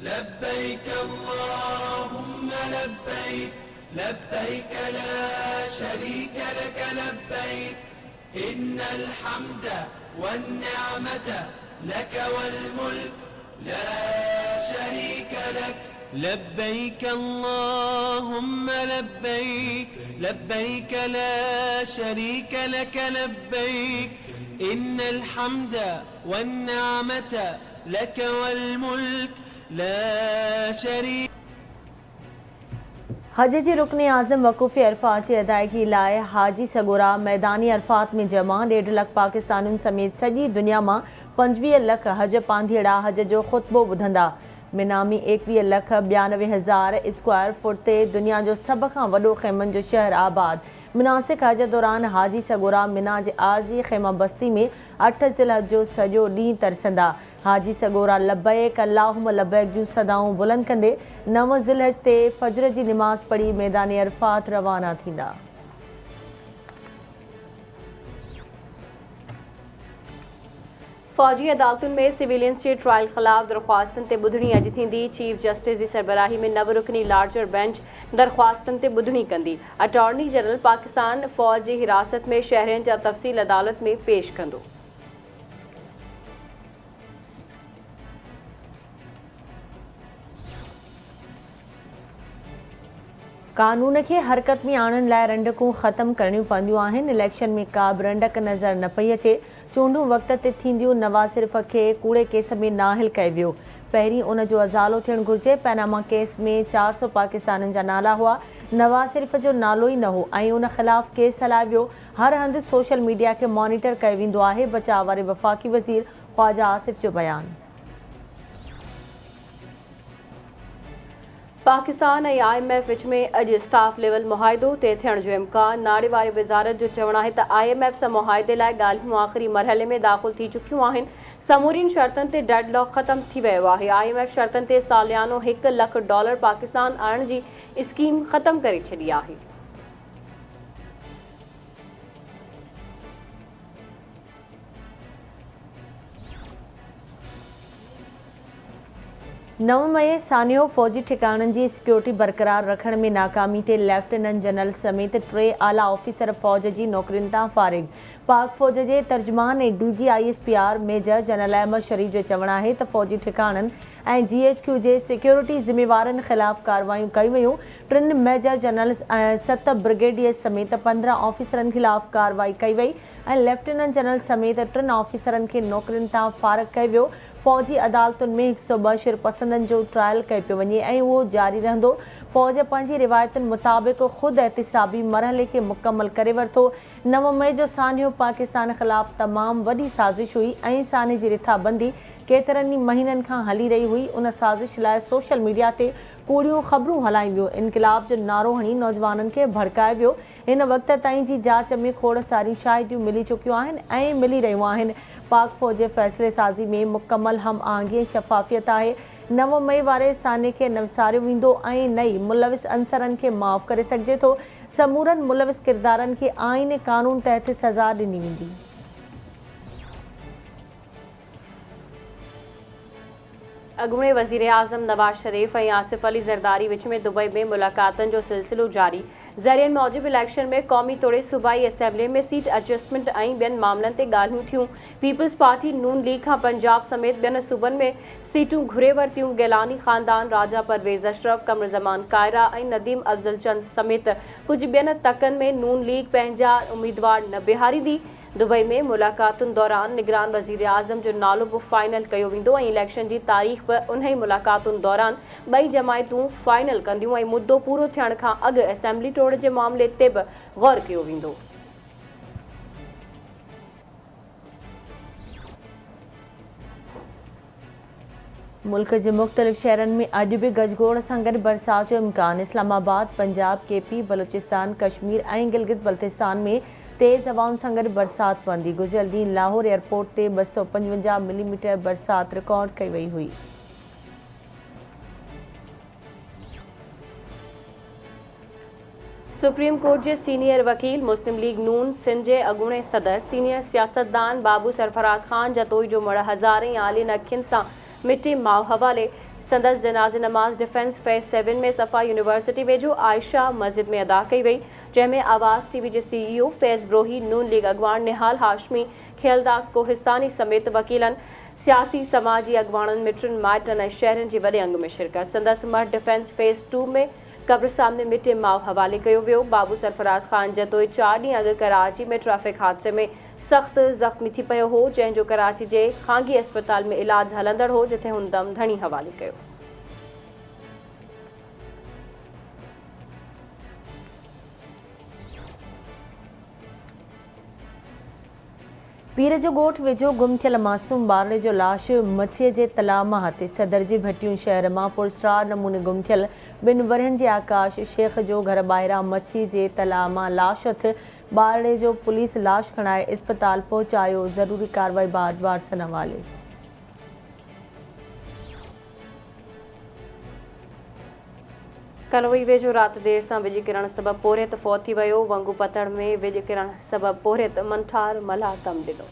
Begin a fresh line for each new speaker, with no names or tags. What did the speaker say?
لبيك اللهم لبيك لبيك لا شريك لك لبيك إن الحمد والنعمة لك والملك لا شريك لك لبيك اللهم لبيك لبيك لا شريك لك لبيك إن الحمد والنعمة لك والملك لا शरीक।
हज जी रुकन आज़म वक़ूफ़ी अरफात की अदायगी लाए हाजी सगोरा मैदानी अरफात में जमा 1.5 लाख पाकिस्तानियों समेत सॼी दुनिया में 25 लाख हज पांधीड़ा हज जो ख़ुतबो ॿुधंदा। मिना में 21,92,000 स्क्वायर फुट ते दुनिया जो सब खां वॾो ख़ैमनि जो शहर आबाद। मुनासिक हज दौरान हाजी सगोरा मिना जे आरज़ी ख़ैमा बस्ती में 8 ज़िलहज जो सॼो ॾींहुं तरसंदा। हाजी सगोरा लब्बैक अल्लाहुम्मा लब्बैक जूं सदाऊं बुलंद कंदे 9 ज़िलहज ते फजर जी नमाज़ पढ़ी मैदानी अरफात रवाना थींदा।
फौजी अदालतुनि में सिविलियंस जे ट्रायल ख़िलाफ़ दरख़्वास्तनि ते ॿुधणी अॼु थींदी। चीफ जस्टिस जी सरबराही में 9 रुकनी लार्जर बेंच दरख़्वास्तनि ते ॿुधणी कंदी। अटॉर्नी जनरल पाकिस्तान फ़ौज जी हिरासत में शहरियुनि जा तफ़सील अदालत में पेश कंदो।
कानून के हरकत में आणण लाइ रंडकूं ख़त्म करणियूं पवंदियूं आहिनि। इलेक्शन में का बि रंडक नज़र न पई अचे। चूंडूं वक़्त ते थींदियूं। नवाज़ शरीफ़ खे कूड़े केस में नाहिल कयो वियो। पहिरीं उन जो अज़ालो थियणु घुरिजे। पैनामा केस में 400 पाकिस्ताननि जा नाला हुआ। नवाज़ शरीफ़ जो नालो ई न हो ऐं उन ख़िलाफ़ केस हलायो वियो। हर हंधि सोशल मीडिया खे मॉनिटर कयो वेंदो आहे। बचाव वारे वफ़ाक़ी वज़ीर ख्वाजा आसिफ जो बयान।
पाकिस्तान ऐं IMF विच में अॼु स्टाफ लेवल मुआहिदो तइ थियण जो इम्कान। नाड़े वारी वज़ारत जो चवणु आहे त IMF सां मुआहिदे लाइ ॻाल्हियूं आख़िरी मरहले में दाख़िल थी चुकियूं आहिनि। समूरियुनि शर्तनि ते डेडलॉक ख़त्म थी वियो आहे। IMF शर्तनि ते सालियानो $1 लख पाकिस्तान आणण जी स्कीम ख़त्म करे छॾी आहे।
नव मई सानियो फ़ौजी ठिकाणनि जी सिक्योरिटी बरक़रार रखण में नाकामी ते लेफ्टिनेंट जनरल समेत 3 आला ऑफिसर फ़ौज जी नौकरियुनि तां फ़ारिग। पाक फ़ौज जे तर्जुमान ऐं DG ISPR major general Ahmed Sharif जो चवणु आहे त फ़ौजी ठिकाणनि ऐं GHQ जे सिक्योरिटी ज़िम्मेवारनि ख़िलाफ़ कार्रवायूं कयूं वयूं। 3 मेजर जनरल्स ऐं 7 ब्रिगेडियर्स समेत 15 ऑफिसरनि ख़िलाफ़ कार्रवाई कई वई ऐं लेफ्टिनेंट जनरल समेत 3 ऑफिसरनि खे नौकरियुनि तां फ़ारिग कयो वियो। फ़ौजी अदालतुनि में 102 शिरपसंदनि जो ट्रायल कयो पियो वञे ऐं उहो जारी रहंदो। फ़ौज पंहिंजी रिवायतुनि मुताबिक़ ख़ुदि एहतिसाबी मरहले खे मुकमल करे वरितो। 9 मई जो सानियो पाकिस्तान ख़िलाफ़ तमामु वॾी साज़िश हुई ऐं साने जी रिथाबंदी केतिरनि ई महीननि खां हली रही हुई। उन साज़िश लाइ सोशल मीडिया ते कूड़ियूं ख़बरूं हलायूं वियूं। इनक़िलाब जो नारो हणी नौजवाननि खे भड़कायो वियो। हिन वक़्त ताईं जी जांच में खोड़ सारियूं शाहिदियूं मिली चुकियूं आहिनि ऐं मिली रहियूं आहिनि। पाक फ़ौज जे फ़ैसिले साज़ी में मुकमल हम आहंगी ऐं शफ़ाफ़ियत आहे। 9 मई वारे साने खे न विसारियो वेंदो ऐं न ई मुलविस अंसरनि खे माफ़ करे सघिजे थो। समूरनि मुलविस किरदारनि खे आईन कानून तहत सज़ा ॾिनी वेंदी।
अॻूणे वज़ीर आज़म नवाज़ शरीफ़ ऐं आसिफ अली ज़रदारी विच में दुबई में मुलाक़ातनि जो सिलसिलो जारी। ज़रियनि मौजूदु इलेक्शन में क़ौमी तौर सूबाई असेंबली में सीट एडजस्टमेंट ऐं ॿियनि मामलनि ते ॻाल्हियूं थियूं। पीपल्स पार्टी नून लीग खां पंजाब समेत ॿियनि सूबनि में सीटूं घुरे वरितियूं। गिलानी ख़ानदान, राजा परवेज़ अशरफ, कमर ज़मान कायरा ऐं नदीम अफ़ज़ल चंद समेत कुझु ॿियनि तकनि में नून लीग पंहिंजा उम्मीदवार न बीहारींदी। दुबई में मुलाक़ातुनि दौरान निगरान वज़ीर आज़म जो नालो बि फाइनल कयो वेंदो ऐं इलेक्शन जी तारीख़ बि उन ई मुलाक़ातुनि दौरान ॿई जमायतूं फाइनल कंदियूं ऐं मुद्दो पूरो थियण खां अॻु असेंबली टोड़ जे मामले ते बि गौर कयो वेंदो।
मुल्क जे मुख़्तलिफ़ शहरनि में अॼु बि गजगोड़ सां गॾु बरसात जो इम्कान। इस्लामाबाद, पंजाब, KP, बलूचिस्तान, कश्मीर ऐं गिलगित बल्तिस्तान में तेज़ हवाउनि सां गॾु बरसात पवंदी। गुज़िरियल ॾींहुं लाहौर एयरपोर्ट ते 255 मिलीमीटर बरसात रिकॉर्ड कई वई हुई।
सुप्रीम कोर्ट के सीनियर वकील मुस्लिम लीग नून सिंध के अगूणे सदर सीनियर सियासतदान बाबू सरफराज खान जतोई जो मुड़ हज़ारे आलिन अखियुनि सां मिटे माउ हवाले संदसि जनाज़े नमाज़ डिफेंस फेज़ 7 में सफ़ा यूनिवर्सिटी वेझो आयशा मस्जिद में अदा कई वई, जंहिंमें आवाज़ टीवी जे CEO फैज़ ब्रोही, नून लीग अॻवान निहाल हाशमी, खेलदास कोहिस्तानी समेत वकीलनि, सियासी समाजी अॻवाननि, मिटनि माइटनि ऐं शहरनि जे वॾे अंग में शिरकत। संदसि मर्द डिफेंस फेज़ 2 में कब्रिस्तान में मिटे माउ हवाले कयो वियो। बाबू सरफराज़ ख़ान जतोई 4 ॾींहं अॻु कराची में ट्रैफ़िक हादसे में सख़्त ज़ख़्मी थी पियो हो, जंहिंजो कराची जे ख़ांगी अस्पताल में इलाज हलंदड़ हो, जिथे हुन दम धणी हवाले कयो।
पीर जो ॻोठ वेझो गुम थियल मासूम ॿारड़े जो लाश मछीअ जे तलाउ मां हथे। सदर जी भटियूं शहर मां पुरस्रार नमूने गुम थियल 2 वरहनि जे आकाश शेख जो घर ॿाहिरां मछी जे तलाउ मां लाश हथ। ॿारड़े जो पुलिस लाश खणाए अस्पताल पहुचायो। ज़रूरी कार्रवाई बाद वारसनि हवाले।
कलवई वेझो राति देर सां विॼ किरण सबबि पोरियत फौत थी वियो। वंगू पतड़ में विॼ किरण सबबि पोरियत मंठार मला दम ॾिनो।